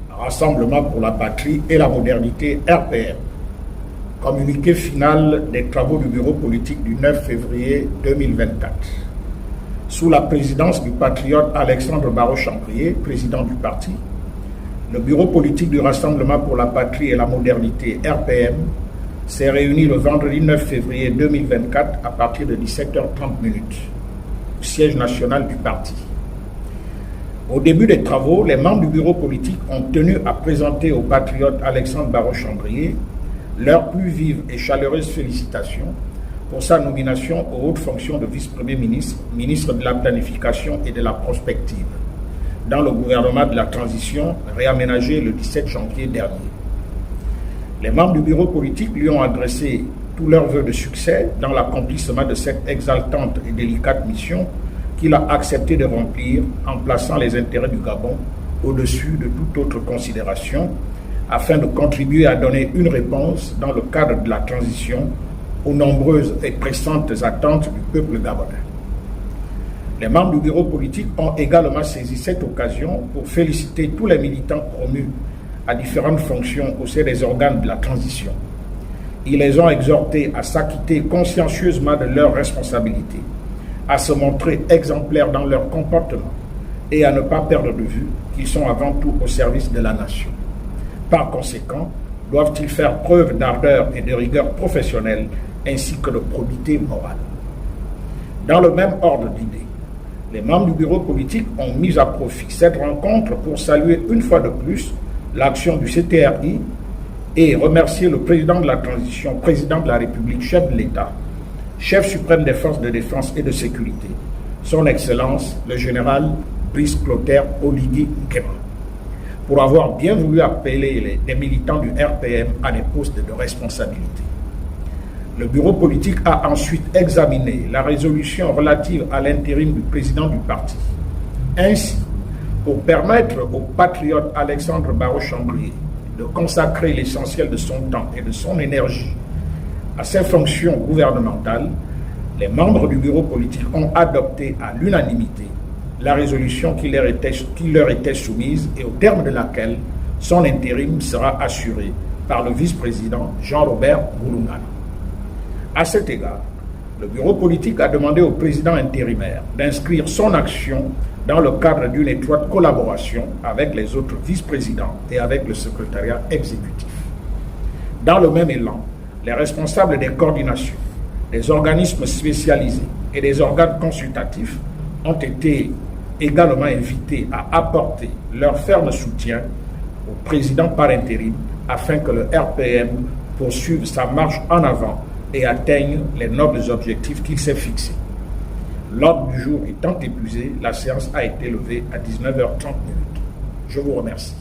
Rassemblement pour la patrie et la modernité RPM. Communiqué final des travaux du bureau politique du 9 février 2024. Sous la présidence du patriote Alexandre Barrot-Chambrier, président du parti, le bureau politique du Rassemblement pour la patrie et la modernité RPM s'est réuni le vendredi 9 février 2024 à partir de 17h30 au siège national du parti. Au début des travaux, les membres du bureau politique ont tenu à présenter au patriote Alexandre Barrot-Chambrier leurs plus vives et chaleureuses félicitations pour sa nomination aux hautes fonctions de vice-premier ministre, ministre de la planification et de la prospective, dans le gouvernement de la transition réaménagé le 17 janvier dernier. Les membres du bureau politique lui ont adressé tous leurs vœux de succès dans l'accomplissement de cette exaltante et délicate mission qu'il a accepté de remplir en plaçant les intérêts du Gabon au-dessus de toute autre considération afin de contribuer à donner une réponse dans le cadre de la transition aux nombreuses et pressantes attentes du peuple gabonais. Les membres du bureau politique ont également saisi cette occasion pour féliciter tous les militants promus à différentes fonctions au sein des organes de la transition. Ils les ont exhortés à s'acquitter consciencieusement de leurs responsabilités, à se montrer exemplaires dans leur comportement et à ne pas perdre de vue qu'ils sont avant tout au service de la nation. Par conséquent, doivent-ils faire preuve d'ardeur et de rigueur professionnelle ainsi que de probité morale. Dans le même ordre d'idées, les membres du bureau politique ont mis à profit cette rencontre pour saluer une fois de plus l'action du CTRI et remercier le président de la transition, président de la République, chef de l'État, chef suprême des forces de défense et de sécurité, son Excellence, le général Brice Clotaire Oligui Nguema, pour avoir bien voulu appeler les militants du RPM à des postes de responsabilité. Le bureau politique a ensuite examiné la résolution relative à l'intérim du président du parti. Ainsi, pour permettre au patriote Alexandre Barrot-Chambrier de consacrer l'essentiel de son temps et de son énergie à ses fonctions gouvernementales, les membres du bureau politique ont adopté à l'unanimité la résolution qui leur était soumise et au terme de laquelle son intérim sera assuré par le vice-président Jean-Robert Boulungana. À cet égard, le bureau politique a demandé au président intérimaire d'inscrire son action dans le cadre d'une étroite collaboration avec les autres vice-présidents et avec le secrétariat exécutif. Dans le même élan, les responsables des coordinations, des organismes spécialisés et des organes consultatifs ont été également invités à apporter leur ferme soutien au président par intérim afin que le RPM poursuive sa marche en avant et atteigne les nobles objectifs qu'il s'est fixés. L'ordre du jour étant épuisé, la séance a été levée à 19h30. Je vous remercie.